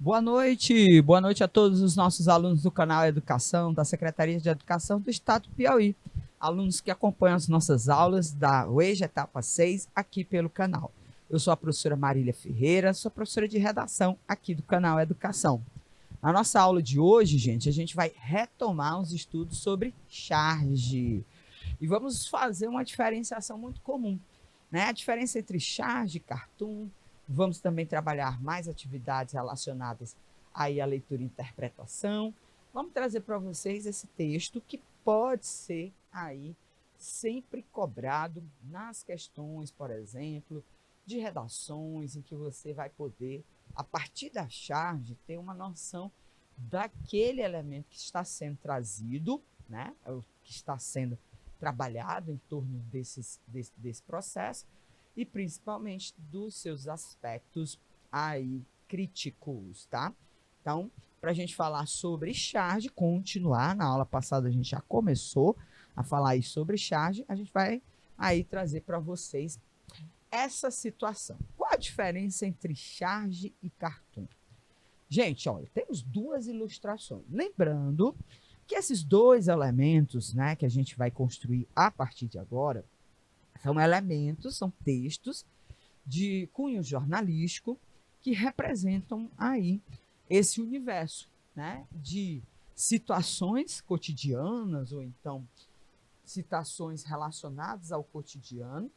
Boa noite a todos os nossos alunos do canal Educação, da Secretaria de Educação do Estado do Piauí. Alunos que acompanham as nossas aulas da UEJA Etapa 6 aqui pelo canal. Eu sou a professora Marília Ferreira, sou professora de redação aqui do canal Educação. Na nossa aula de hoje, gente, a gente vai retomar os estudos sobre charge. E vamos fazer uma diferenciação muito comum, né? A diferença entre charge e cartoon. Vamos também trabalhar mais atividades relacionadas aí à leitura e interpretação. Vamos trazer para vocês esse texto que pode ser aí sempre cobrado nas questões, por exemplo, de redações, em que você vai poder, a partir da charge, ter uma noção daquele elemento que está sendo trazido, né? Que está sendo trabalhado em torno desse processo, e principalmente dos seus aspectos aí críticos, tá? Então, para a gente falar sobre charge, continuar, na aula passada a gente já começou a falar aí sobre charge, a gente vai aí trazer para vocês essa situação. Qual a diferença entre charge e cartoon? Gente, olha, temos duas ilustrações. Lembrando que esses dois elementos, né, que a gente vai construir a partir de agora, são elementos, são textos de cunho jornalístico que representam aí esse universo, né, de situações cotidianas ou então citações relacionadas ao cotidiano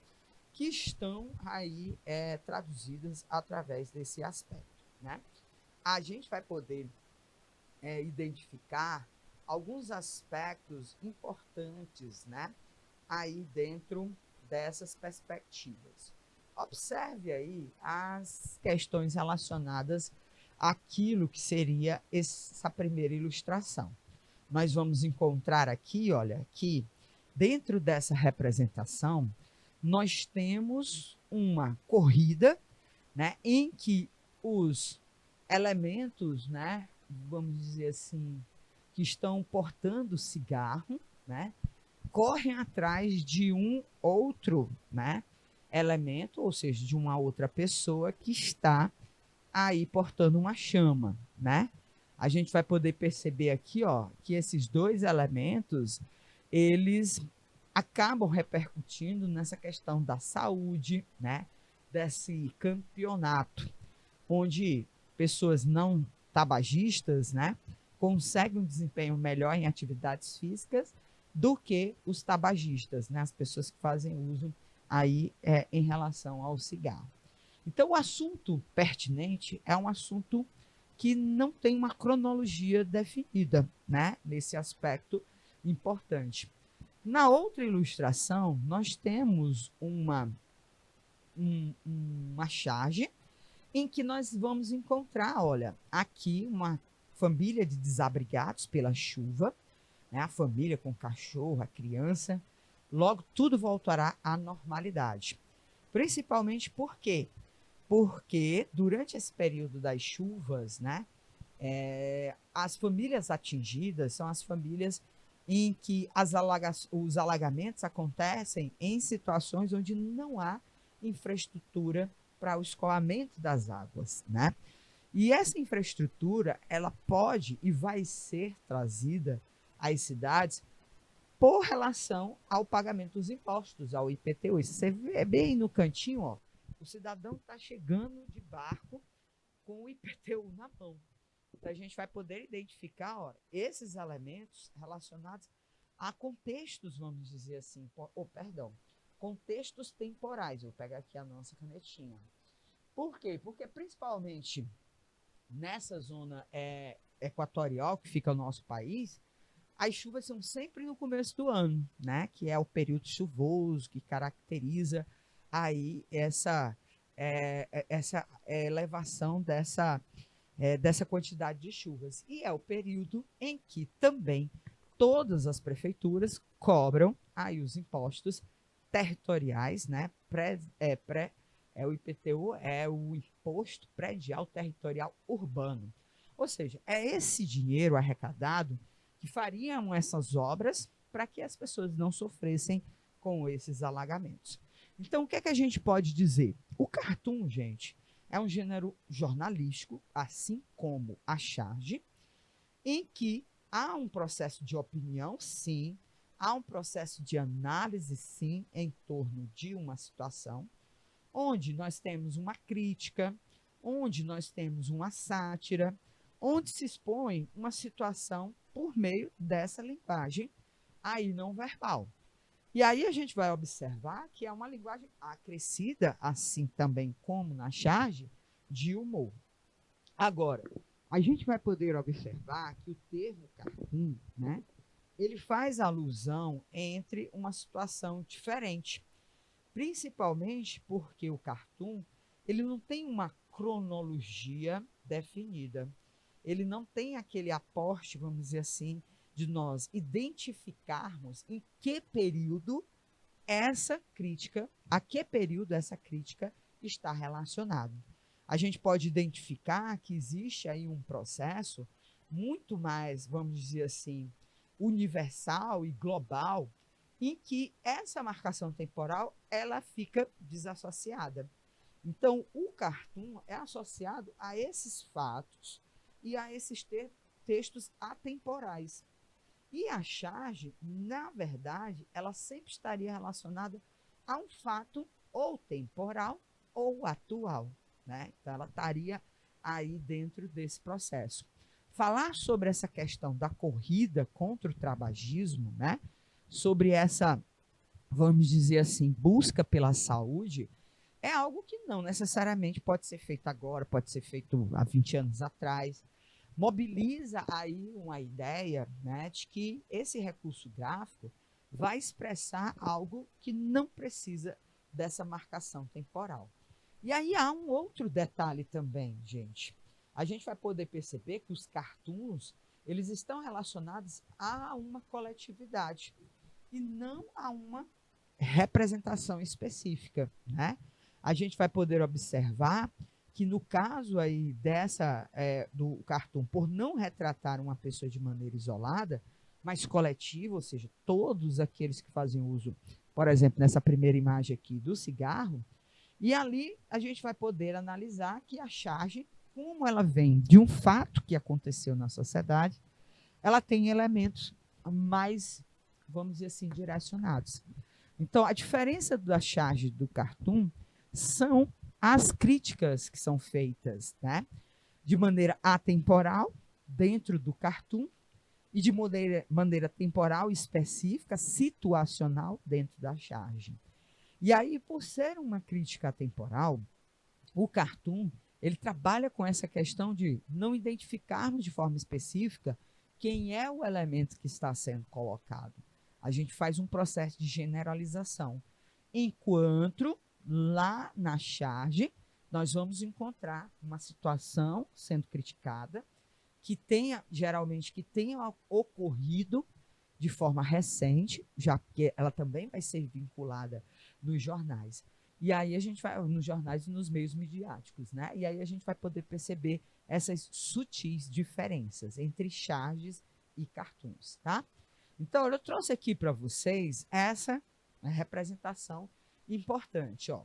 que estão aí traduzidas através desse aspecto, né? A gente vai poder identificar alguns aspectos importantes, né, aí dentro dessas perspectivas. Observe aí as questões relacionadas àquilo que seria essa primeira ilustração. Nós vamos encontrar aqui, olha, que dentro dessa representação, nós temos uma corrida, né, em que os elementos, né, vamos dizer assim, que estão portando cigarro, né, correm atrás de um outro, né, elemento, ou seja, de uma outra pessoa que está aí portando uma chama, né? A gente vai poder perceber aqui, ó, que esses dois elementos, eles acabam repercutindo nessa questão da saúde, né, desse campeonato, onde pessoas não tabagistas, né, conseguem um desempenho melhor em atividades físicas do que os tabagistas, né? As pessoas que fazem uso aí em relação ao cigarro. Então, o assunto pertinente é um assunto que não tem uma cronologia definida, né? Nesse aspecto importante. Na outra ilustração, nós temos uma charge em que nós vamos encontrar, olha, aqui uma família de desabrigados pela chuva, né, a família com o cachorro, a criança, logo tudo voltará à normalidade. Principalmente por quê? Porque durante esse período das chuvas, né, as famílias atingidas são as famílias em que os alagamentos acontecem em situações onde não há infraestrutura para o escoamento das águas, né? E essa infraestrutura, ela pode e vai ser trazida às cidades por relação ao pagamento dos impostos, ao IPTU. Isso você vê bem no cantinho, ó, o cidadão está chegando de barco com o IPTU na mão. Então, a gente vai poder identificar, ó, esses elementos relacionados a contextos, vamos dizer assim, contextos temporais. Eu vou pegar aqui a nossa canetinha. Por quê? Porque principalmente nessa zona equatorial que fica o nosso país, as chuvas são sempre no começo do ano, né? Que é o período chuvoso que caracteriza aí essa elevação dessa quantidade de chuvas. E é o período em que também todas as prefeituras cobram aí os impostos territoriais, né? O IPTU é o Imposto Predial Territorial Urbano. Ou seja, é esse dinheiro arrecadado que fariam essas obras para que as pessoas não sofressem com esses alagamentos. Então, o que é que a gente pode dizer? O cartoon, gente, é um gênero jornalístico, assim como a charge, em que há um processo de opinião, sim, há um processo de análise, sim, em torno de uma situação, onde nós temos uma crítica, onde nós temos uma sátira, onde se expõe uma situação por meio dessa linguagem aí não verbal. E aí a gente vai observar que é uma linguagem acrescida, assim também como na charge, de humor. Agora, a gente vai poder observar que o termo cartoon, né, ele faz alusão entre uma situação diferente, principalmente porque o cartoon ele não tem uma cronologia definida. Ele não tem aquele aporte, vamos dizer assim, de nós identificarmos em que período a que período essa crítica está relacionada. A gente pode identificar que existe aí um processo muito mais, vamos dizer assim, universal e global, em que essa marcação temporal ela fica desassociada. Então, o cartoon é associado a esses fatos e a esses textos atemporais. E a charge, na verdade, ela sempre estaria relacionada a um fato ou temporal ou atual, né? Então, ela estaria aí dentro desse processo. Falar sobre essa questão da corrida contra o tabagismo, né? Sobre essa, vamos dizer assim, busca pela saúde, é algo que não necessariamente pode ser feito agora, pode ser feito há 20 anos atrás. Mobiliza aí uma ideia, né, de que esse recurso gráfico vai expressar algo que não precisa dessa marcação temporal. E aí há um outro detalhe também, gente. A gente vai poder perceber que os cartoons, eles estão relacionados a uma coletividade e não a uma representação específica, né? A gente vai poder observar que no caso aí do cartoon, por não retratar uma pessoa de maneira isolada, mas coletiva, ou seja, todos aqueles que fazem uso, por exemplo, nessa primeira imagem aqui do cigarro, e ali a gente vai poder analisar que a charge, como ela vem de um fato que aconteceu na sociedade, ela tem elementos mais, vamos dizer assim, direcionados. Então, a diferença da charge do cartoon são as críticas que são feitas, né, de maneira atemporal, dentro do cartoon, e de maneira temporal específica, situacional, dentro da charge. E aí, por ser uma crítica atemporal, o cartoon ele trabalha com essa questão de não identificarmos de forma específica quem é o elemento que está sendo colocado. A gente faz um processo de generalização. Enquanto lá na charge, nós vamos encontrar uma situação sendo criticada que tenha ocorrido de forma recente, já porque ela também vai ser vinculada nos jornais. E aí a gente vai, nos jornais e nos meios midiáticos, né? E aí a gente vai poder perceber essas sutis diferenças entre charges e cartoons, tá? Então, eu trouxe aqui para vocês essa representação importante, ó.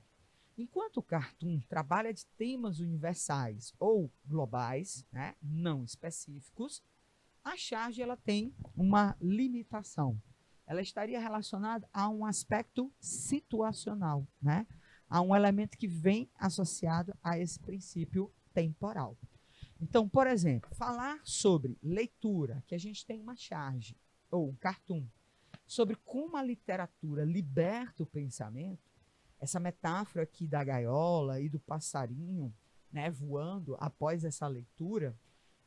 Enquanto o cartoon trabalha de temas universais ou globais, né, não específicos, a charge ela tem uma limitação. Ela estaria relacionada a um aspecto situacional, né? A um elemento que vem associado a esse princípio temporal. Então, por exemplo, falar sobre leitura, que a gente tem uma charge, ou um cartoon, sobre como a literatura liberta o pensamento, essa metáfora aqui da gaiola e do passarinho, né, voando após essa leitura,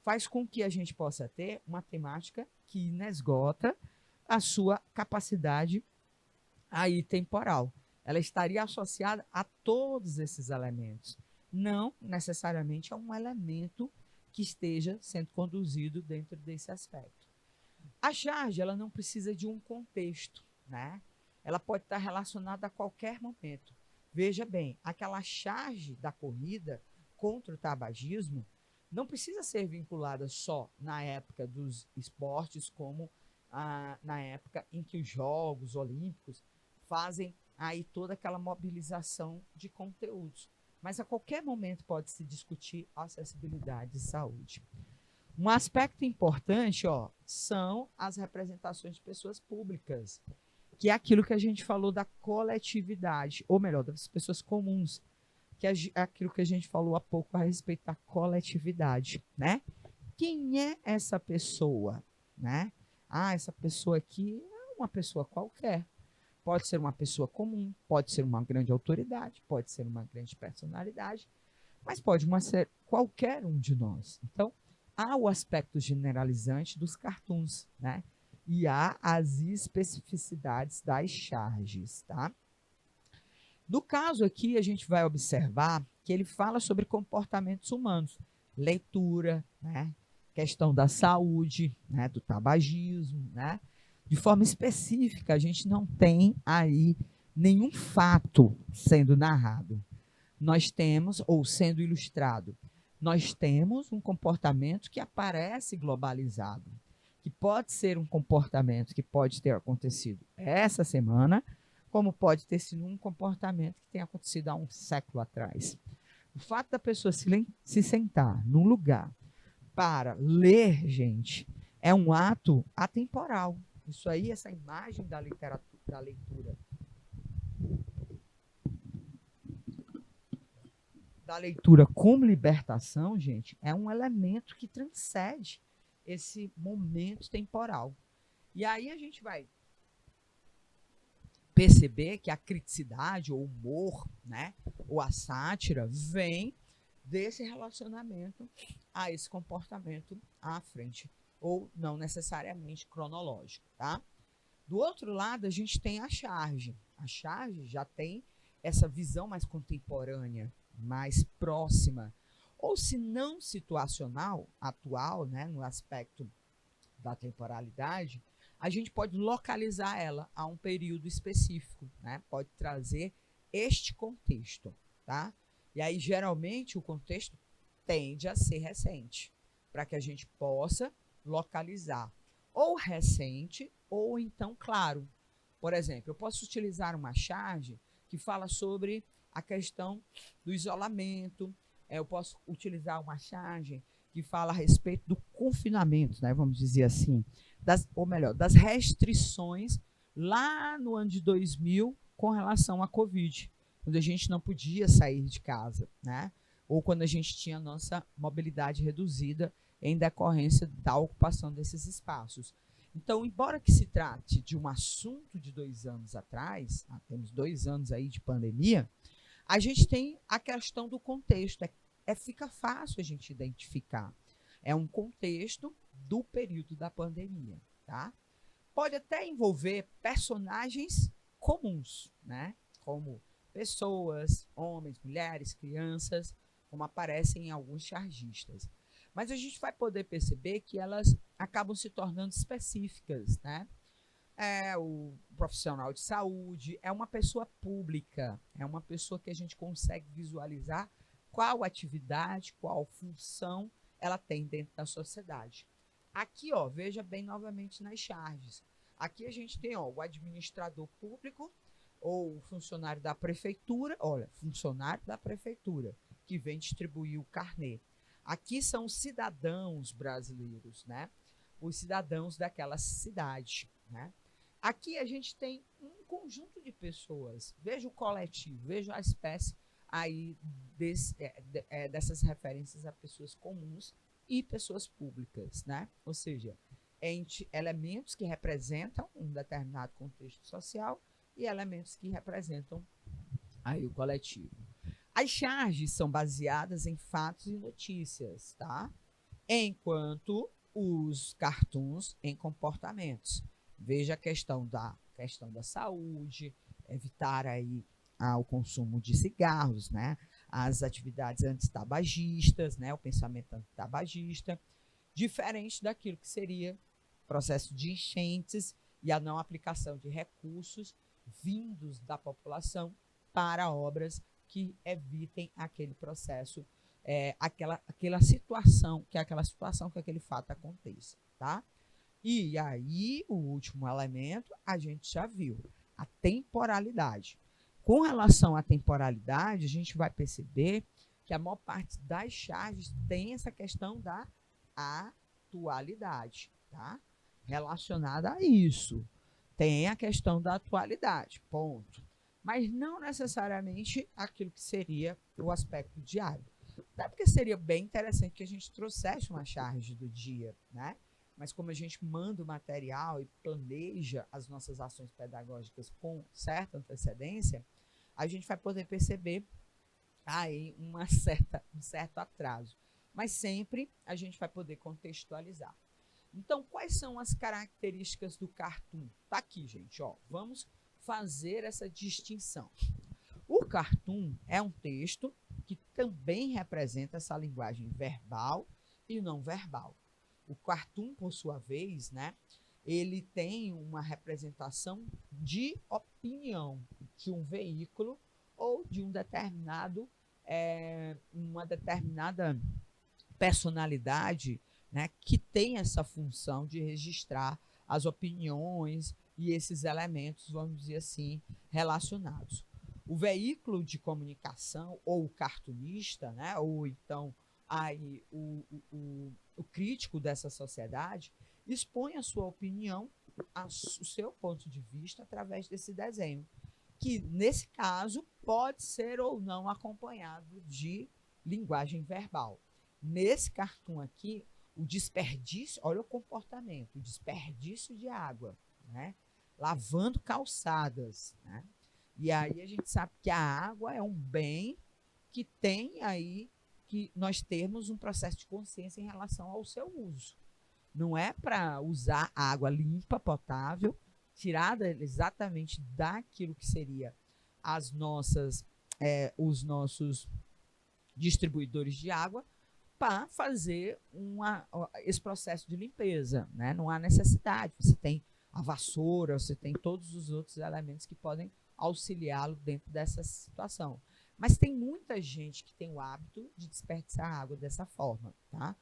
faz com que a gente possa ter uma temática que inesgota a sua capacidade aí temporal. Ela estaria associada a todos esses elementos, não necessariamente a um elemento que esteja sendo conduzido dentro desse aspecto. A charge, ela não precisa de um contexto, né? Ela pode estar relacionada a qualquer momento. Veja bem, aquela charge da corrida contra o tabagismo não precisa ser vinculada só na época dos esportes, como na época em que os Jogos Olímpicos fazem aí toda aquela mobilização de conteúdos. mas a qualquer momento pode se discutir acessibilidade e saúde. Um aspecto importante, são as representações de pessoas públicas, que é aquilo que a gente falou da coletividade, ou melhor, das pessoas comuns, que é aquilo que a gente falou há pouco a respeito da coletividade, né? Quem é essa pessoa, né? Essa pessoa aqui é uma pessoa qualquer. Pode ser uma pessoa comum, pode ser uma grande autoridade, pode ser uma grande personalidade, mas pode ser qualquer um de nós. Então, há o aspecto generalizante dos cartoons, né? E há as especificidades das charges, tá? No caso aqui, a gente vai observar que ele fala sobre comportamentos humanos, leitura, né? Questão da saúde, né? Do tabagismo, né? De forma específica, a gente não tem aí nenhum fato sendo narrado. Nós temos, ou sendo ilustrado, nós temos um comportamento que aparece globalizado, que pode ser um comportamento que pode ter acontecido essa semana, como pode ter sido um comportamento que tem acontecido há um século atrás. O fato da pessoa se sentar num lugar para ler, gente, é um ato atemporal. Isso aí, essa imagem da literatura, da leitura, como libertação, gente, é um elemento que transcende esse momento temporal. E aí a gente vai perceber que a criticidade, ou o humor, né, ou a sátira, vem desse relacionamento a esse comportamento à frente, ou não necessariamente cronológico, tá? Do outro lado, a gente tem a charge. A charge já tem essa visão mais contemporânea, mais próxima, ou se não situacional, atual, né, no aspecto da temporalidade, a gente pode localizar ela a um período específico, né? Pode trazer este contexto, tá? E aí, geralmente, o contexto tende a ser recente, para que a gente possa localizar ou recente ou então claro. Por exemplo, eu posso utilizar uma charge que fala sobre a questão do isolamento, eu posso utilizar uma charge que fala a respeito do confinamento, né, vamos dizer assim, das restrições lá no ano de 2000 com relação à Covid, quando a gente não podia sair de casa, né? Ou quando a gente tinha nossa mobilidade reduzida em decorrência da ocupação desses espaços. Então, embora que se trate de um assunto de 2 anos atrás, temos 2 anos aí de pandemia, a gente tem a questão do contexto. Fica fácil a gente identificar. É um contexto do período da pandemia, tá? Pode até envolver personagens comuns, né? Como pessoas, homens, mulheres, crianças, como aparecem em alguns chargistas. Mas a gente vai poder perceber que elas acabam se tornando específicas, né? O profissional de saúde, é uma pessoa pública, é uma pessoa que a gente consegue visualizar qual atividade, qual função ela tem dentro da sociedade. Aqui, veja bem novamente nas charges. Aqui a gente tem o administrador público ou o funcionário da prefeitura, funcionário da prefeitura, que vem distribuir o carnê. Aqui são os cidadãos brasileiros, né? Os cidadãos daquela cidade, né? Aqui a gente tem um conjunto de pessoas. Veja o coletivo, veja a espécie aí dessas referências a pessoas comuns e pessoas públicas, né? Ou seja, elementos que representam um determinado contexto social e elementos que representam aí o coletivo. As charges são baseadas em fatos e notícias, tá? Enquanto os cartoons em comportamentos. Veja a questão da saúde, evitar aí o consumo de cigarros, né? As atividades antitabagistas, né? O pensamento antitabagista, diferente daquilo que seria processo de enchentes e a não aplicação de recursos vindos da população para obras que evitem aquele processo, aquela situação que aquele fato aconteça, tá? E aí, o último elemento, a gente já viu, a temporalidade. Com relação à temporalidade, a gente vai perceber que a maior parte das charges tem essa questão da atualidade, tá? Relacionada a isso. Tem a questão da atualidade, ponto. Mas não necessariamente aquilo que seria o aspecto diário. Até porque seria bem interessante que a gente trouxesse uma charge do dia, né? Mas como a gente manda o material e planeja as nossas ações pedagógicas com certa antecedência, a gente vai poder perceber aí um certo atraso. Mas sempre a gente vai poder contextualizar. Então, quais são as características do cartoon? Tá aqui, gente, ó. Vamos fazer essa distinção. O cartoon é um texto que também representa essa linguagem verbal e não verbal. O cartoon, por sua vez, né, ele tem uma representação de opinião de um veículo ou de um determinado, uma determinada personalidade, né, que tem essa função de registrar as opiniões e esses elementos, vamos dizer assim, relacionados. O veículo de comunicação, ou o cartunista, né, ou então aí, o crítico dessa sociedade, expõe a sua opinião, o seu ponto de vista através desse desenho, que nesse caso pode ser ou não acompanhado de linguagem verbal. Nesse cartoon aqui, o desperdício, olha o comportamento, o desperdício de água, né? Lavando calçadas, né? E aí a gente sabe que a água é um bem que tem aí que nós temos um processo de consciência em relação ao seu uso. Não é para usar água limpa, potável, tirada exatamente daquilo que seria as nossas, os nossos distribuidores de água, para fazer esse processo de limpeza, né? Não há necessidade. Você tem a vassoura, você tem todos os outros elementos que podem auxiliá-lo dentro dessa situação. Mas tem muita gente que tem o hábito de desperdiçar água dessa forma, tá?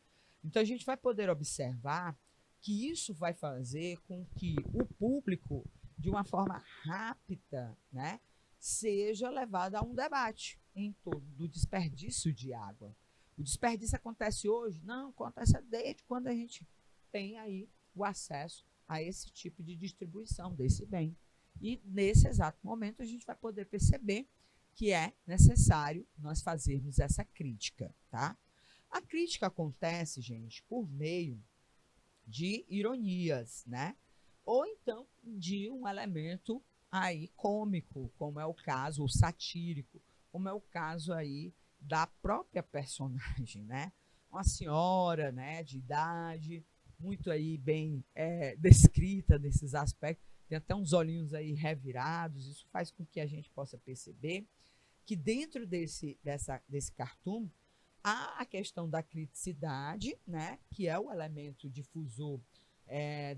Então a gente vai poder observar que isso vai fazer com que o público, de uma forma rápida, né, seja levado a um debate em torno do desperdício de água. O desperdício acontece hoje? Não, acontece desde quando a gente tem aí o acesso a esse tipo de distribuição desse bem. E nesse exato momento a gente vai poder perceber que é necessário nós fazermos essa crítica, tá? A crítica acontece, gente, por meio de ironias, né? Ou então de um elemento aí cômico, como é o caso, ou satírico, como é o caso aí da própria personagem, né? Uma senhora, né, de idade, muito aí bem descrita nesses aspectos, tem até uns olhinhos aí revirados, isso faz com que a gente possa perceber que dentro desse cartoon há a questão da criticidade, né, que é o elemento difusor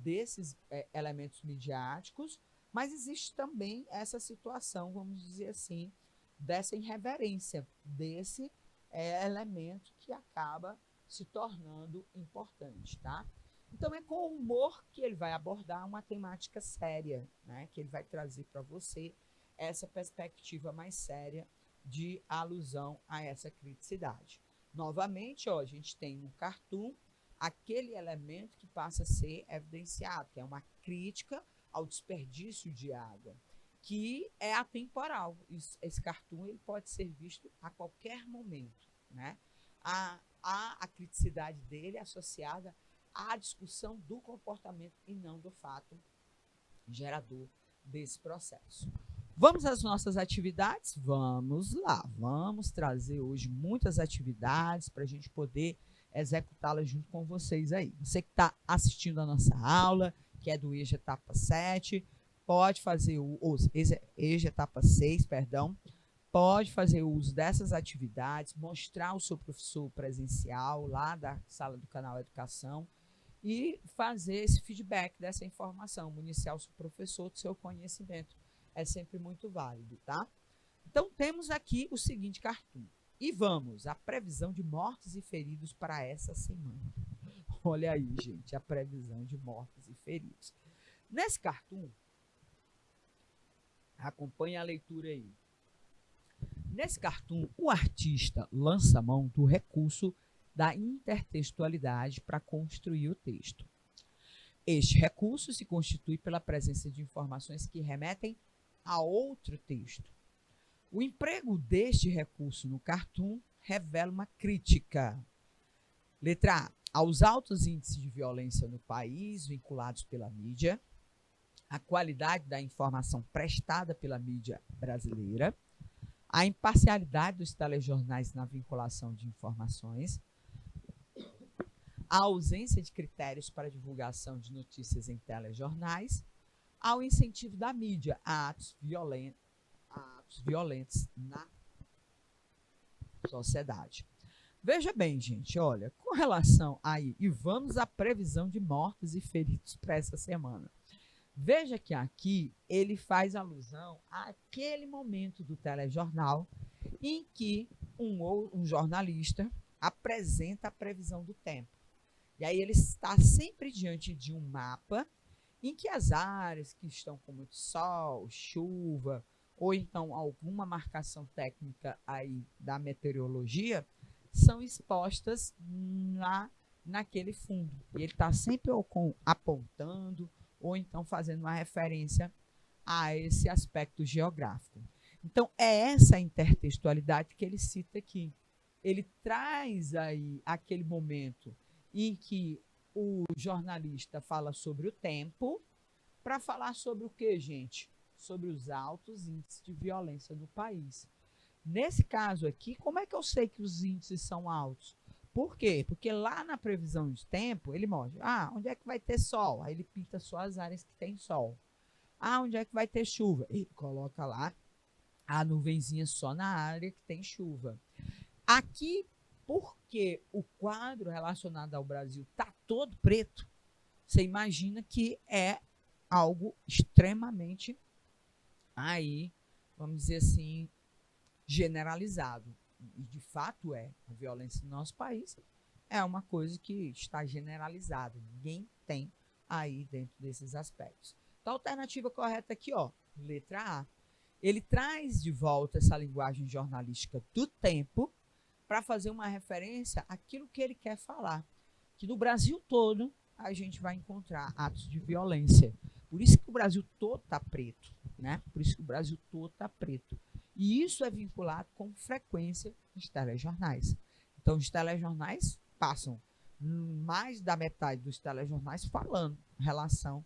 desses elementos midiáticos, mas existe também essa situação, vamos dizer assim, dessa irreverência, desse elemento que acaba se tornando importante, tá? Então é com o humor que ele vai abordar uma temática séria, né? Que ele vai trazer para você essa perspectiva mais séria de alusão a essa criticidade. Novamente, ó, a gente tem no cartoon aquele elemento que passa a ser evidenciado, que é uma crítica ao desperdício de água, que é atemporal. Esse cartoon ele pode ser visto a qualquer momento, né? A criticidade dele associada à discussão do comportamento e não do fato gerador desse processo. Vamos às nossas atividades? Vamos lá, vamos trazer hoje muitas atividades para a gente poder executá-las junto com vocês aí. Você que está assistindo a nossa aula, que é do EJA Etapa 7, pode fazer EJA Etapa 6, perdão, pode fazer uso dessas atividades, mostrar ao seu professor presencial lá da sala do canal Educação e fazer esse feedback dessa informação, municiar o seu professor do seu conhecimento. É sempre muito válido, tá? Então, temos aqui o seguinte cartoon. E vamos, a previsão de mortos e feridos para essa semana. Olha aí, gente, a previsão de mortos e feridos. Nesse cartoon, acompanhe a leitura aí. Nesse cartoon, o artista lança mão do recurso da intertextualidade para construir o texto. Este recurso se constitui pela presença de informações que remetem a outro texto. O emprego deste recurso no cartoon revela uma crítica. Letra A. Aos altos índices de violência no país vinculados pela mídia, a qualidade da informação prestada pela mídia brasileira, a imparcialidade dos telejornais na vinculação de informações, a ausência de critérios para divulgação de notícias em telejornais, ao incentivo da mídia a atos violentos na sociedade. Veja bem, gente, olha, com relação aí, e vamos à previsão de mortos e feridos para essa semana. Veja que aqui ele faz alusão àquele momento do telejornal em que um jornalista apresenta a previsão do tempo. E aí ele está sempre diante de um mapa em que as áreas que estão com muito sol, chuva, ou então alguma marcação técnica aí da meteorologia, são expostas naquele fundo. E ele está sempre apontando ou então fazendo uma referência a esse aspecto geográfico. Então, é essa intertextualidade que ele cita aqui. Ele traz aí aquele momento em que o jornalista fala sobre o tempo, para falar sobre o quê, gente? Sobre os altos índices de violência do país. Nesse caso aqui, como é que eu sei que os índices são altos? Por quê? Porque lá na previsão de tempo, ele mostra, onde é que vai ter sol? Aí ele pinta só as áreas que tem sol. Onde é que vai ter chuva? Ele coloca lá a nuvenzinha só na área que tem chuva. Aqui, porque o quadro relacionado ao Brasil está todo preto, você imagina que é algo extremamente aí, vamos dizer assim, generalizado. E de fato a violência no nosso país é uma coisa que está generalizada. Ninguém tem aí dentro desses aspectos. Então, a alternativa correta aqui, letra A. Ele traz de volta essa linguagem jornalística do tempo para fazer uma referência àquilo que ele quer falar. Que no Brasil todo a gente vai encontrar atos de violência. Por isso que o Brasil todo está preto, né? Por isso que o Brasil todo está preto. E isso é vinculado com frequência nos telejornais. Então, os telejornais passam mais da metade dos telejornais falando em relação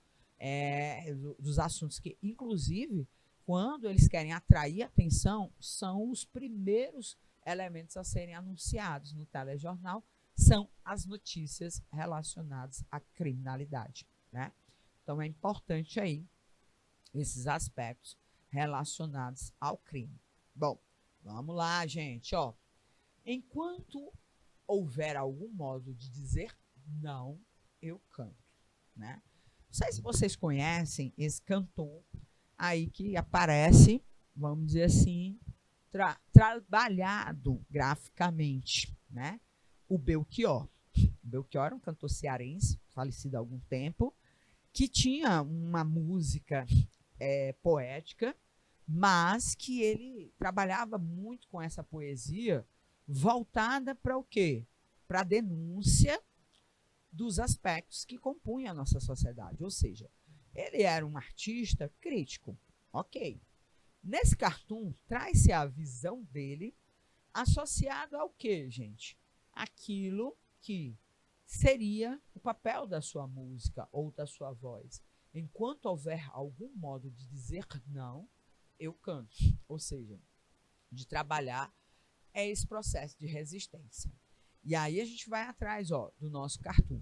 dos assuntos que, inclusive, quando eles querem atrair atenção, são os primeiros elementos a serem anunciados no telejornal, são as notícias relacionadas à criminalidade, né? Então, é importante aí esses aspectos relacionados ao crime. Bom, vamos lá, gente, Enquanto houver algum modo de dizer não, eu canto, né? Não sei se vocês conhecem esse cantor aí que aparece, vamos dizer assim, trabalhado graficamente, né? O Belchior. O Belchior era um cantor cearense, falecido há algum tempo, que tinha uma música poética, mas que ele trabalhava muito com essa poesia voltada para o quê? Para a denúncia dos aspectos que compunham a nossa sociedade. Ou seja, ele era um artista crítico. Ok. Nesse cartoon, traz-se a visão dele associado ao quê, gente? Aquilo que seria o papel da sua música ou da sua voz. Enquanto houver algum modo de dizer não, eu canto. Ou seja, de trabalhar esse processo de resistência. E aí a gente vai atrás do nosso cartoon.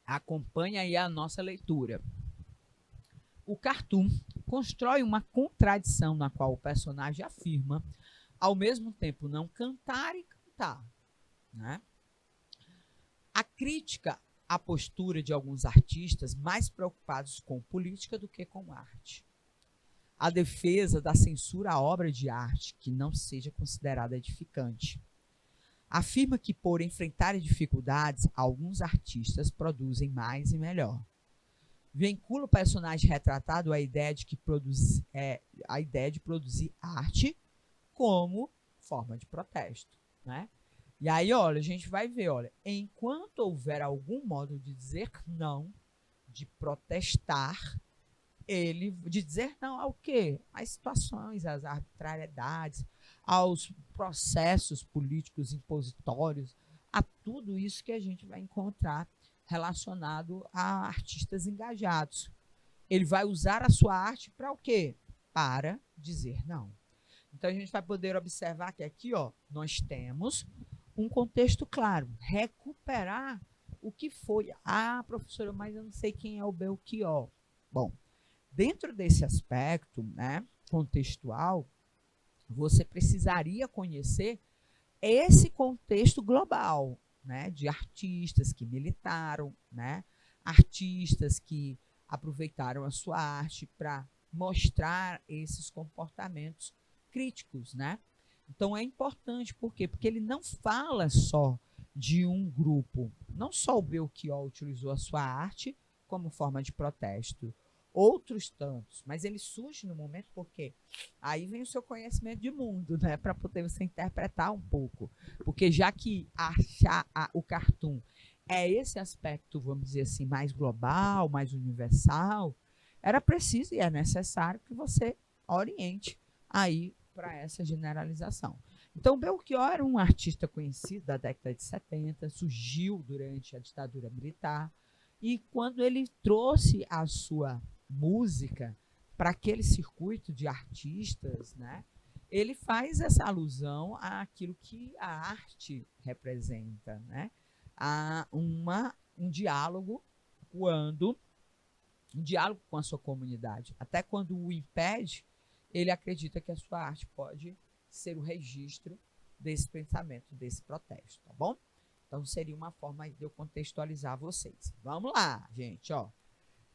Acompanha aí a nossa leitura. O cartoon constrói uma contradição na qual o personagem afirma, ao mesmo tempo, não cantar e cantar, né? A crítica à postura de alguns artistas mais preocupados com política do que com arte. A defesa da censura à obra de arte que não seja considerada edificante. Afirma que, por enfrentar dificuldades, alguns artistas produzem mais e melhor. Vincula o personagem retratado à ideia de produzir arte como forma de protesto, né? E aí, olha, a gente vai ver, olha, enquanto houver algum modo de dizer não, de protestar, de dizer não ao quê? Às situações, às arbitrariedades, aos processos políticos impositórios, a tudo isso que a gente vai encontrar relacionado a artistas engajados. Ele vai usar a sua arte para o quê? Para dizer não. Então a gente vai poder observar que aqui, ó, nós temos um contexto claro, recuperar o que foi. Ah, professora, mas eu não sei quem é o Belchior. Bom, dentro desse aspecto, né, contextual, você precisaria conhecer esse contexto global, né, de artistas que militaram, né, artistas que aproveitaram a sua arte para mostrar esses comportamentos críticos, né? Então é importante, por quê? Porque ele não fala só de um grupo, não só o Belchior utilizou a sua arte como forma de protesto, outros tantos, mas ele surge no momento porque aí vem o seu conhecimento de mundo, né, para poder você interpretar um pouco, porque já que o cartoon é esse aspecto, vamos dizer assim, mais global, mais universal, era preciso e é necessário que você oriente aí para essa generalização. Então, Belchior era um artista conhecido da década de 70, surgiu durante a ditadura militar, e quando ele trouxe a sua música para aquele circuito de artistas, né, ele faz essa alusão àquilo que a arte representa, né, a um diálogo um diálogo com a sua comunidade. Até quando o impede, ele acredita que a sua arte pode ser o registro desse pensamento, desse protesto, tá bom? Então seria uma forma de eu contextualizar vocês. Vamos lá, gente, ó.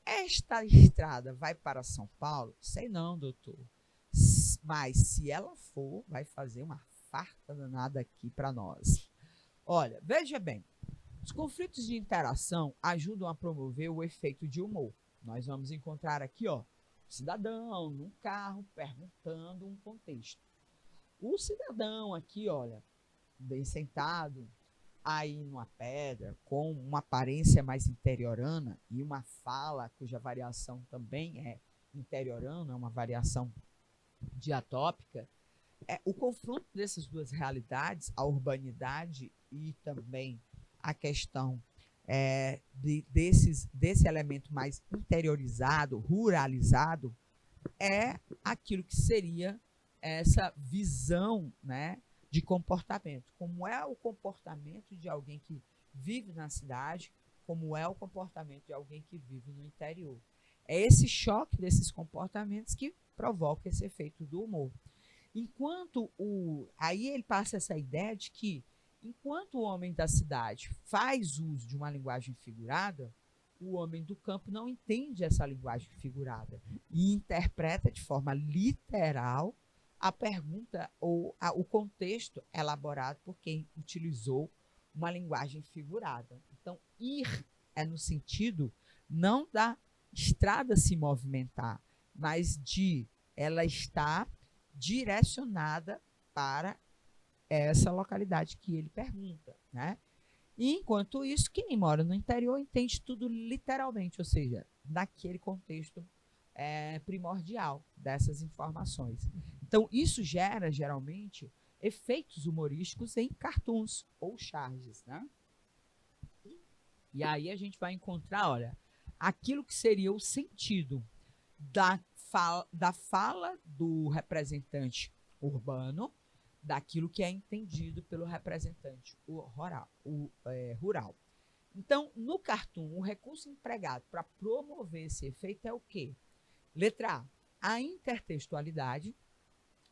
Esta estrada vai para São Paulo? Sei não, doutor. Mas se ela for, vai fazer uma farta danada aqui para nós. Olha, veja bem, os conflitos de interação ajudam a promover o efeito de humor. Nós vamos encontrar aqui, ó, o cidadão num carro perguntando um contexto. O cidadão aqui, olha, bem sentado, aí numa pedra, com uma aparência mais interiorana e uma fala cuja variação também é interiorana, uma variação diatópica, o confronto dessas duas realidades, a urbanidade e também a questão desse elemento mais interiorizado, ruralizado, é aquilo que seria essa visão, né, de comportamento. Como é o comportamento de alguém que vive na cidade, como é o comportamento de alguém que vive no interior. É esse choque desses comportamentos que provoca esse efeito do humor. Aí ele passa essa ideia de que, enquanto o homem da cidade faz uso de uma linguagem figurada, o homem do campo não entende essa linguagem figurada e interpreta de forma literal a pergunta ou o contexto elaborado por quem utilizou uma linguagem figurada. Então, ir é no sentido não da estrada se movimentar, mas de ela estar direcionada para essa localidade que ele pergunta, né? E, enquanto isso, quem mora no interior entende tudo literalmente, ou seja, naquele contexto primordial dessas informações. Então, isso gera, geralmente, efeitos humorísticos em cartoons ou charges, né? E aí a gente vai encontrar, olha, aquilo que seria o sentido da fala do representante urbano, daquilo que é entendido pelo representante rural. Então, no cartoon, o recurso empregado para promover esse efeito é o quê? Letra A, a intertextualidade,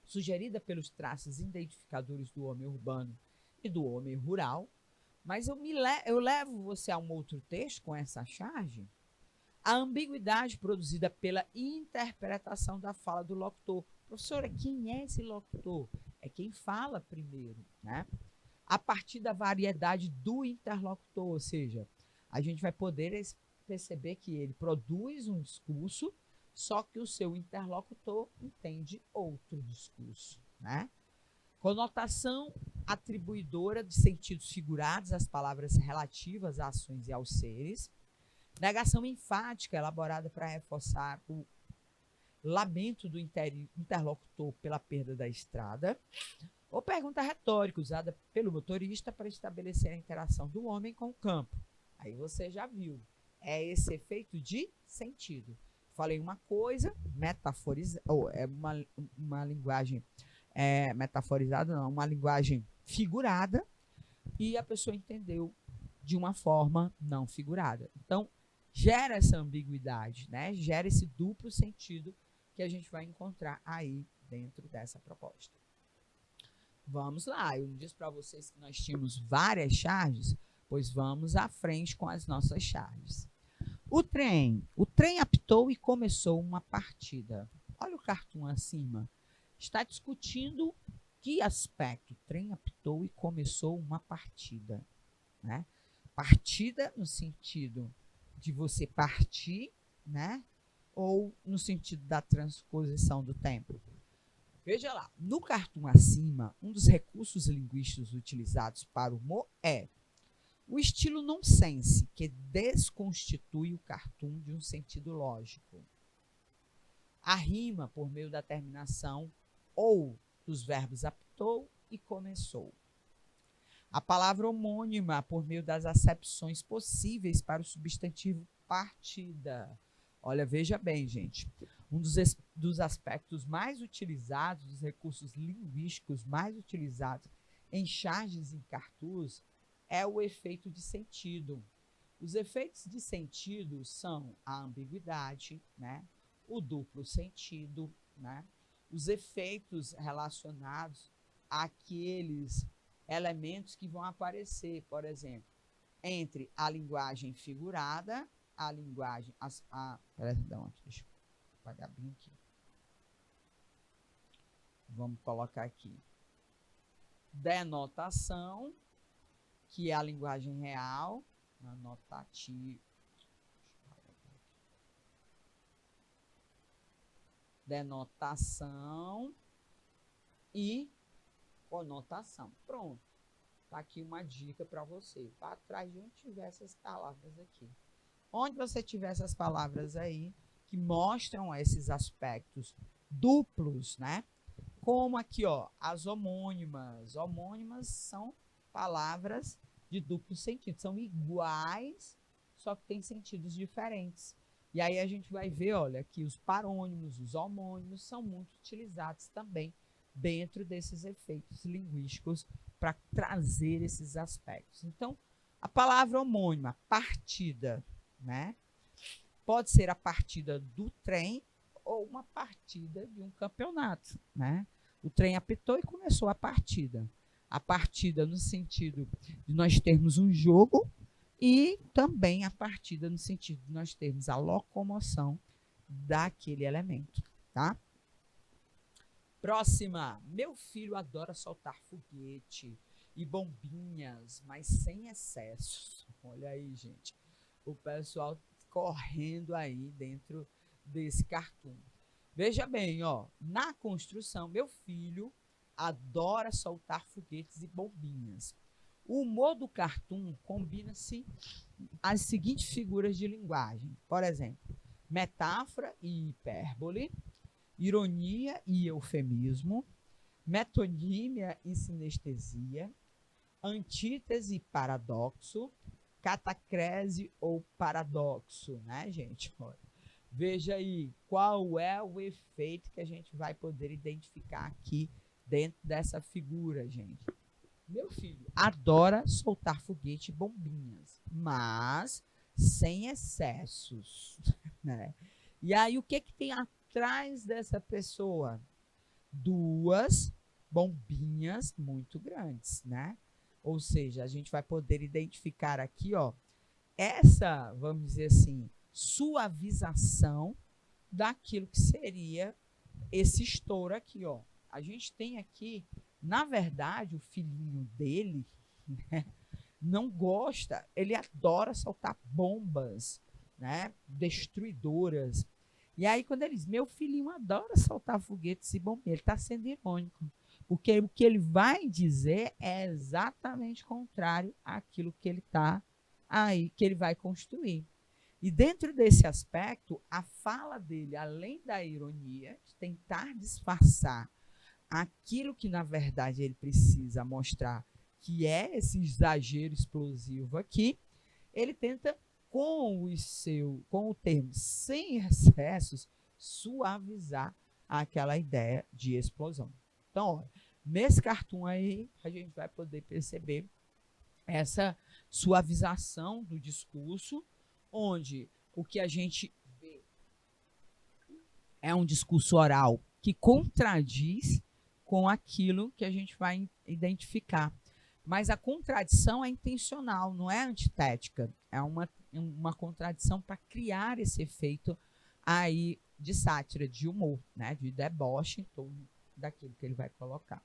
sugerida pelos traços identificadores do homem urbano e do homem rural, mas eu levo você a um outro texto com essa charge. A ambiguidade produzida pela interpretação da fala do locutor. Professora, quem é esse locutor? É quem fala primeiro, né? A partir da variedade do interlocutor, ou seja, a gente vai poder perceber que ele produz um discurso, só que o seu interlocutor entende outro discurso, né? Conotação atribuidora de sentidos figurados às palavras relativas a ações e aos seres. Negação enfática elaborada para reforçar o lamento do interlocutor pela perda da estrada. Ou pergunta retórica usada pelo motorista para estabelecer a interação do homem com o campo. Aí você já viu. É esse efeito de sentido. Falei uma coisa, metaforizada, ou é uma linguagem metaforizada, não, uma linguagem figurada, e a pessoa entendeu de uma forma não figurada. Então, gera essa ambiguidade, né? Gera esse duplo sentido que a gente vai encontrar aí dentro dessa proposta. Vamos lá, eu disse para vocês que nós tínhamos várias charges, pois vamos à frente com as nossas charges. O trem apitou e começou uma partida. Olha o cartoon acima. Está discutindo que aspecto? O trem apitou e começou uma partida, né? Partida no sentido de você partir, né? Ou no sentido da transposição do tempo. Veja lá, no cartoon acima, um dos recursos linguísticos utilizados para o humor é o estilo nonsense, que desconstitui o cartoon de um sentido lógico. A rima por meio da terminação ou dos verbos apitou e começou. A palavra homônima por meio das acepções possíveis para o substantivo partida. Olha, veja bem, gente. Um dos aspectos mais utilizados, dos recursos linguísticos mais utilizados em charges e cartoons é o efeito de sentido. Os efeitos de sentido são a ambiguidade, né? O duplo sentido, né? Os efeitos relacionados àqueles elementos que vão aparecer, por exemplo, entre a linguagem figurada, a linguagem... Perdão, deixa eu apagar bem aqui. Vamos colocar aqui. Denotação, que é a linguagem real, anotativa. Denotação e conotação. Pronto. Tá aqui uma dica para você. Vá atrás de onde tiver essas palavras aqui. Onde você tiver essas palavras aí, que mostram esses aspectos duplos, né? Como aqui, ó, as homônimas. Homônimas são palavras de duplo sentido. São iguais, só que têm sentidos diferentes. E aí a gente vai ver, olha, que os parônimos, os homônimos são muito utilizados também dentro desses efeitos linguísticos para trazer esses aspectos. Então, a palavra homônima, partida, né? Pode ser a partida do trem ou uma partida de um campeonato, né? O trem apitou e começou a partida. A partida no sentido de nós termos um jogo e também a partida no sentido de nós termos a locomoção daquele elemento, tá? Próxima. Meu filho adora soltar foguete e bombinhas, mas sem excessos. Olha aí, gente. O pessoal correndo aí dentro desse cartoon. Veja bem, ó, na construção, meu filho adora soltar foguetes e bombinhas. O humor do cartoon combina-se as seguintes figuras de linguagem. Por exemplo, metáfora e hipérbole, ironia e eufemismo, metonímia e sinestesia, antítese e paradoxo, catacrese ou paradoxo, né, gente? Olha, veja aí qual é o efeito que a gente vai poder identificar aqui dentro dessa figura, gente. Meu filho adora soltar foguete e bombinhas, mas sem excessos, né? E aí, o que tem atrás dessa pessoa? Duas bombinhas muito grandes, né? Ou seja, a gente vai poder identificar aqui, ó, essa, vamos dizer assim, suavização daquilo que seria esse estouro aqui, ó. A gente tem aqui, na verdade, o filhinho dele, né, não gosta, ele adora soltar bombas. né, destruidoras. E aí, quando ele diz, meu filhinho adora soltar foguetes e bombeiros, ele está sendo irônico. Porque o que ele vai dizer é exatamente contrário àquilo que ele está aí, que ele vai construir. E dentro desse aspecto, a fala dele, além da ironia, de tentar disfarçar aquilo que, na verdade, ele precisa mostrar, que é esse exagero explosivo aqui, ele tenta, com o termo sem excessos, suavizar aquela ideia de explosão. Então, olha, nesse cartoon aí, a gente vai poder perceber essa suavização do discurso, onde o que a gente vê é um discurso oral que contradiz com aquilo que a gente vai identificar. Mas a contradição é intencional, não é antitética. É uma contradição para criar esse efeito aí de sátira, de humor, né, de deboche em torno daquilo que ele vai colocar.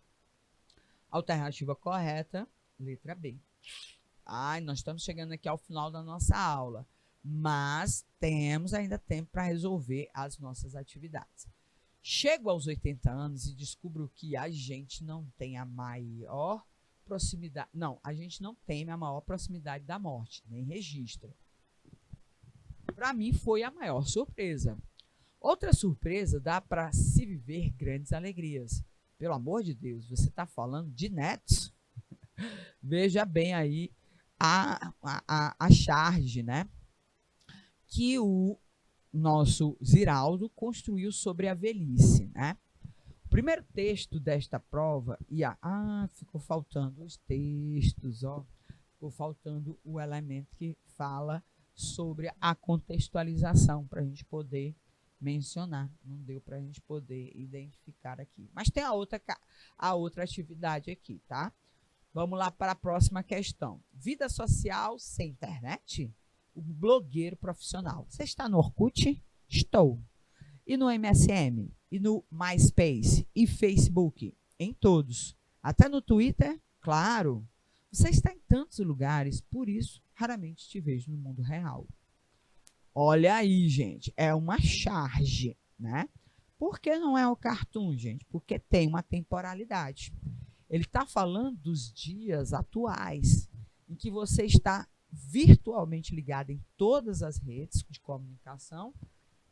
Alternativa correta, letra B. Nós estamos chegando aqui ao final da nossa aula, mas temos ainda tempo para resolver as nossas atividades. Chego aos 80 anos e descubro que a gente não tem a maior proximidade. Não, a gente não tem a maior proximidade da morte, nem registra. Para mim foi a maior surpresa. Outra surpresa, dá para se viver grandes alegrias. Pelo amor de Deus, você está falando de netos? Veja bem aí a charge, né, que o nosso Ziraldo construiu sobre a velhice, né? O primeiro texto desta prova, ficou faltando os textos, ficou faltando o elemento que fala sobre a contextualização para a gente poder mencionar, não deu para a gente poder identificar aqui. Mas tem a outra atividade aqui, tá? Vamos lá para a próxima questão. Vida social sem internet? O blogueiro profissional. Você está no Orkut? Estou. E no MSN? E no MySpace? E Facebook? Em todos. Até no Twitter? Claro. Você está em tantos lugares, por isso, raramente te vejo no mundo real. Olha aí, gente. É uma charge, né? Por que não é o cartoon, gente? Porque tem uma temporalidade. Ele está falando dos dias atuais, em que você está virtualmente ligado em todas as redes de comunicação,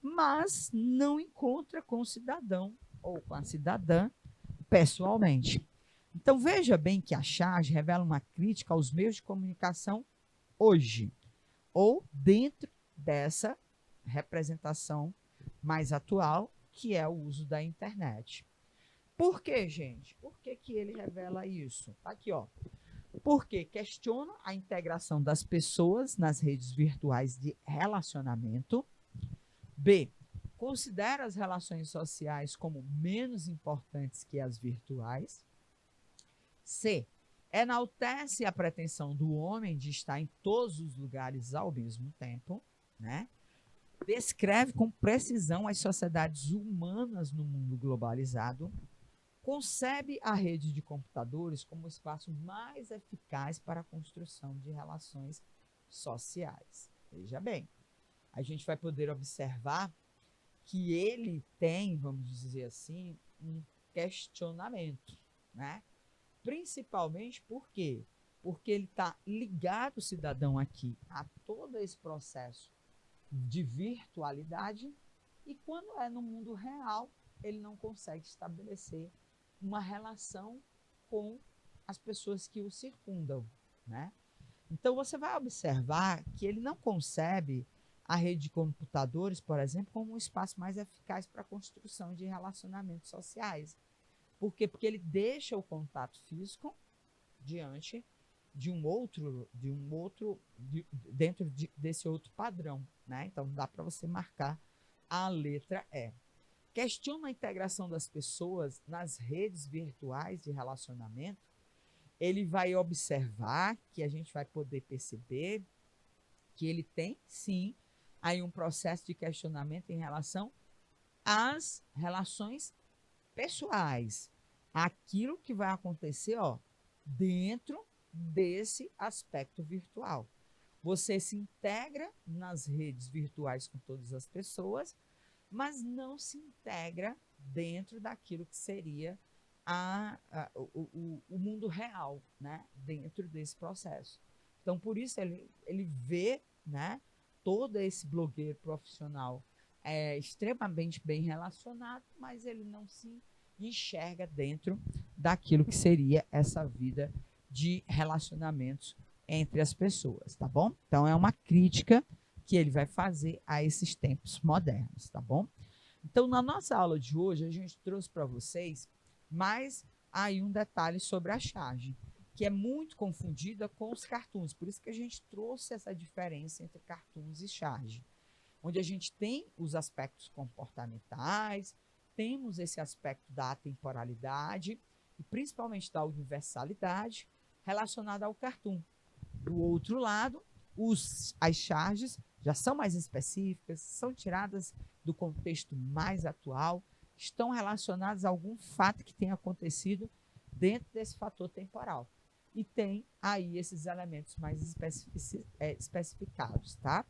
mas não encontra com o cidadão ou com a cidadã pessoalmente. Então, veja bem que a charge revela uma crítica aos meios de comunicação hoje, ou dentro dessa representação mais atual, que é o uso da internet. Por que, gente? Por que ele revela isso? Tá aqui, ó. Porque questiona a integração das pessoas nas redes virtuais de relacionamento. B. Considera as relações sociais como menos importantes que as virtuais. C. Enaltece a pretensão do homem de estar em todos os lugares ao mesmo tempo, né? Descreve com precisão as sociedades humanas no mundo globalizado. Concebe a rede de computadores como o espaço mais eficaz para a construção de relações sociais. Veja bem, a gente vai poder observar que ele tem, vamos dizer assim, um questionamento, né? Principalmente por quê? Porque ele está ligado, o cidadão aqui, a todo esse processo de virtualidade, e quando é no mundo real, ele não consegue estabelecer uma relação com as pessoas que o circundam, né? Então, você vai observar que ele não concebe a rede de computadores, por exemplo, como um espaço mais eficaz para a construção de relacionamentos sociais. Por quê? Porque ele deixa o contato físico diante dentro desse outro padrão, né? Então, dá para você marcar a letra E. Questiona a integração das pessoas nas redes virtuais de relacionamento. Ele vai observar que a gente vai poder perceber que ele tem, sim, aí um processo de questionamento em relação às relações pessoais. Aquilo que vai acontecer, dentro desse aspecto virtual. Você se integra nas redes virtuais com todas as pessoas, mas não se integra dentro daquilo que seria o mundo real, né? Dentro desse processo. Então, por isso, ele vê, né, todo esse blogueiro profissional extremamente bem relacionado, mas ele não se enxerga dentro daquilo que seria essa vida de relacionamentos entre as pessoas, tá bom? Então, é uma crítica que ele vai fazer a esses tempos modernos, tá bom? Então, na nossa aula de hoje, a gente trouxe para vocês mais aí um detalhe sobre a charge, que é muito confundida com os cartoons. Por isso que a gente trouxe essa diferença entre cartoons e charge, onde a gente tem os aspectos comportamentais, temos esse aspecto da atemporalidade e principalmente da universalidade relacionada ao cartoon. Do outro lado, as charges já são mais específicas, são tiradas do contexto mais atual, estão relacionadas a algum fato que tenha acontecido dentro desse fator temporal. E tem aí esses elementos mais especificados, tá?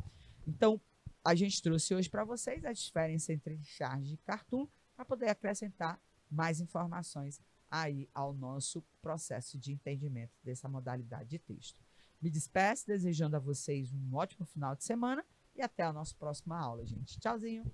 Então, a gente trouxe hoje para vocês a diferença entre charge e cartoon para poder acrescentar mais informações aí ao nosso processo de entendimento dessa modalidade de texto. Me despeço, desejando a vocês um ótimo final de semana e até a nossa próxima aula, gente. Tchauzinho!